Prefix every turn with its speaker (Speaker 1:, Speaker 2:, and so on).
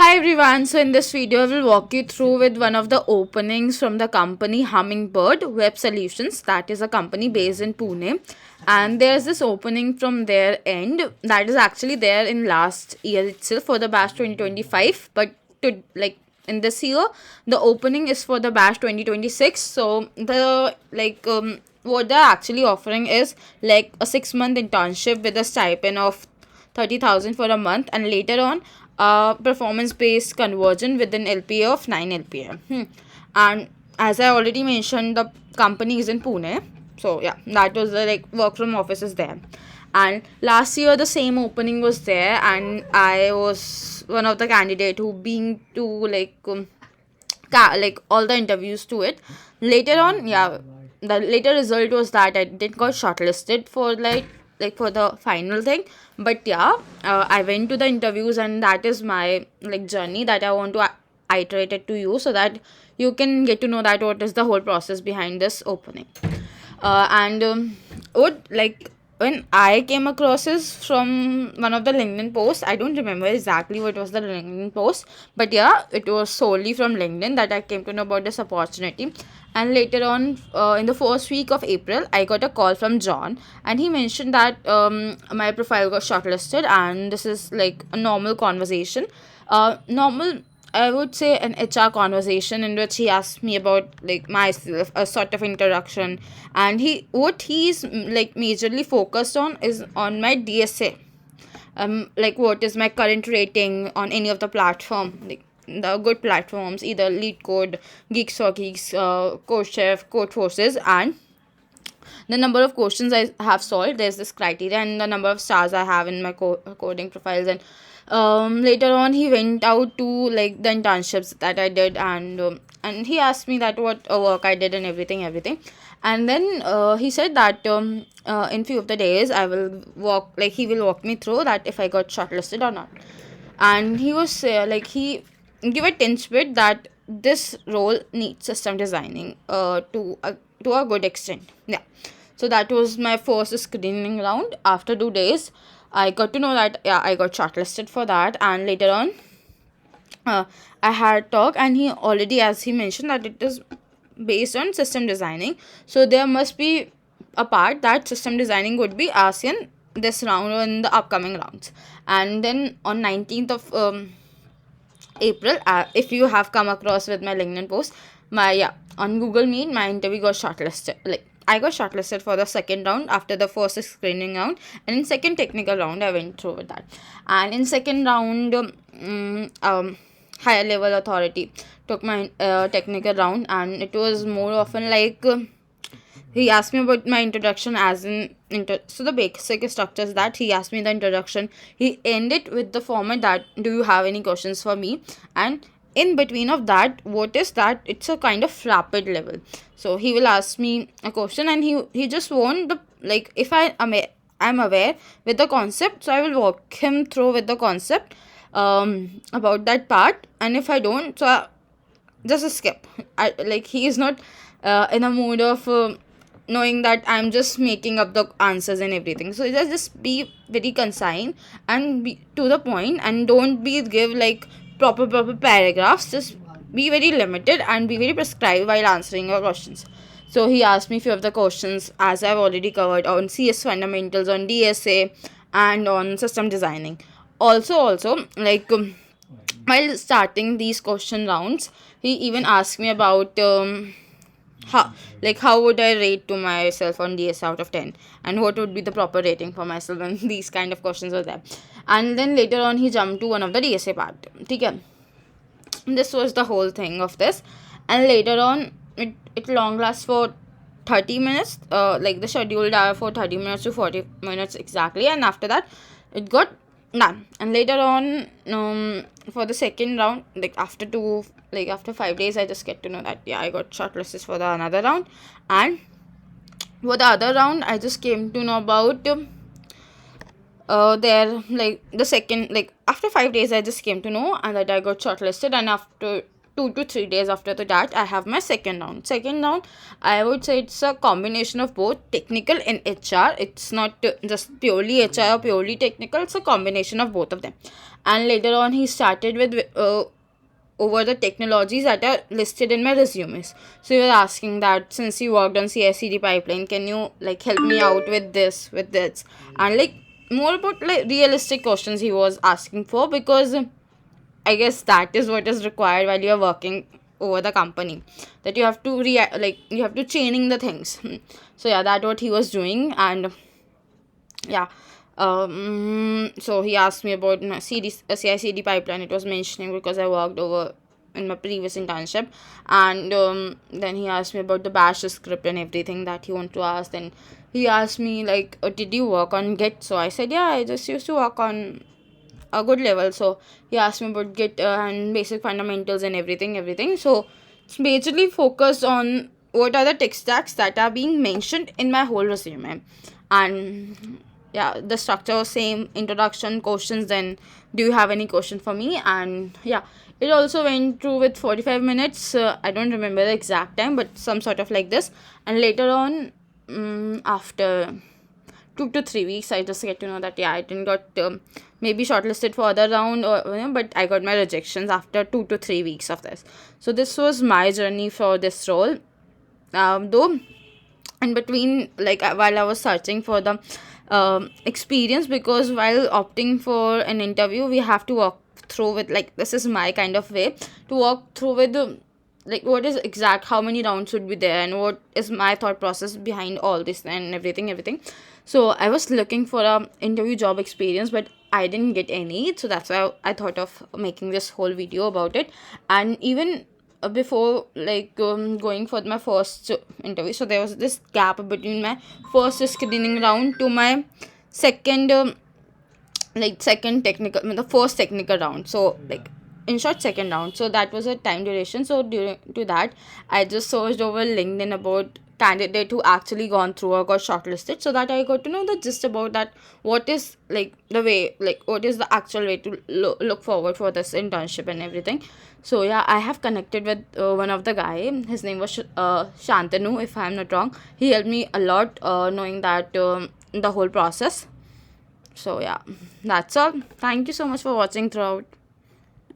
Speaker 1: Hi everyone, so in this video I will walk you through with one of the openings from the company Hummingbird Web Solutions. That is a company based in Pune, and there's this opening from their end that is actually there in last year itself for the batch 2025, but to in this year the opening is for the batch 2026. So the what they're actually offering is like a 6-month internship with a stipend of 30,000 for a month, and later on performance based conversion with an LPA of 9 LPA. And as I already mentioned, the company is in Pune, so yeah, that was the work from offices there. And last year the same opening was there, and I was one of the candidate who been to all the interviews to it. Later on, yeah, the later result was that I didn't got shortlisted for for the final thing. But yeah, I went to the interviews, and that is my journey that I want to iterate it to you, so that you can get to know that what is the whole process behind this opening. And what when I came across this from one of the LinkedIn posts. I don't remember exactly what was the LinkedIn post, but yeah, it was solely from LinkedIn that I came to know about this opportunity. And later on, in the first week of April, I got a call from John, and he mentioned that my profile got shortlisted, and this is like a normal conversation. Normal, I would say, an HR conversation in which he asked me about myself, a sort of introduction, and he's majorly focused on is on my DSA. What is my current rating on any of the platform, the good platforms, either LeetCode, Geeks, CodeChef, Codeforces, and the number of questions I have solved. There's this criteria, and the number of stars I have in my coding profiles. And later on, he went out to the internships that I did, and he asked me that what work I did and everything. And then he said that in few of the days I will he will walk me through that if I got shortlisted or not. And he was he give a tinge bit that this role needs system designing to a good extent. Yeah. So that was my first screening round. After 2 days, I got to know that yeah, I got shortlisted for that. And later on, I had talk, and he already, as he mentioned, that it is based on system designing. So there must be a part that system designing would be asked in this round or in the upcoming rounds. And then on 19th of April, if you have come across with my LinkedIn post, on Google Meet, my interview got shortlisted. I got shortlisted for the second round after the first screening round, and in second technical round I went through with that. And in second round, higher level authority took my technical round, and it was more often he asked me about my introduction as in so the basic structures that he asked me the introduction. He ended with the format that do you have any questions for me, and in between of that, what is that it's a kind of rapid level. So he will ask me a question, and he just want the if I'm aware with the concept, so I will walk him through with the concept about that part. And if I don't, so just skip. He is not in a mood of knowing that I'm just making up the answers and everything. So just be very concise and be to the point, and don't be give proper paragraphs. Just be very limited and be very prescribed while answering your questions. So he asked me few of the questions, as I've already covered, on CS fundamentals, on DSA, and on system designing. Also while starting these question rounds, he even asked me about how would I rate to myself on DSA out of 10, and what would be the proper rating for myself, and these kind of questions were there. And then later on he jumped to one of the DSA part. Okay, this was the whole thing of this. And later on, it long lasts for 30 minutes, the scheduled hour for 30 minutes to 40 minutes exactly. And after that it got done. And later on, for the second round, after 5 days, I just get to know that yeah, I got shortlisted for the another round. And for the other round, I just came to know about the second, after 5 days I just came to know and that I got shortlisted. And after 2 to 3 days after that, I have my second round. I would say it's a combination of both technical and HR. It's not just purely HR or purely technical. It's a combination of both of them. And later on he started with over the technologies that are listed in my resumes. So he was asking that since you worked on CI/CD pipeline, can you like help me out with this, and like more about like realistic questions he was asking for, because I guess that is what is required while you are working over the company, that you have to like you have to chaining the things. So yeah, that what he was doing. And yeah, so he asked me about my CI/CD pipeline. It was mentioning because I worked over in my previous internship. And then he asked me about the bash script and everything that he wanted to ask. Then he asked me like, did you work on Git? So I said, yeah, I just used to work on a good level. So he asked me about Git and basic fundamentals and everything. So it's basically focused on what are the tech stacks that are being mentioned in my whole resume. And yeah, the structure was same: introduction, questions, then do you have any question for me? And yeah, it also went through with 45 minutes. I don't remember the exact time, but some sort of like this. And later on, after 2 to 3 weeks, I just get to know that yeah, I didn't got maybe shortlisted for other round, or but I got my rejections after 2 to 3 weeks of this. So this was my journey for this role. Though in between, like while I was searching for the experience, because while opting for an interview, we have to walk through with, like, this is my kind of way to walk through with the, like, what is exact, how many rounds should be there, and what is my thought process behind all this and everything. So I was looking for a interview job experience, but I didn't get any. So that's why I thought of making this whole video about it. And even before, like, going for my first interview, so there was this gap between my first screening round to my second second technical, the first technical round. So like, in short, second round. So that was a time duration. So during to that, I just searched over LinkedIn about candidate who actually gone through or got shortlisted, so that I got to know the gist about that, what is like the way, like what is the actual way to look forward for this internship and everything. So yeah, I have connected with one of the guy. His name was Shantanu, if I'm not wrong. He helped me a lot, knowing that the whole process. So yeah, that's all. Thank you so much for watching throughout.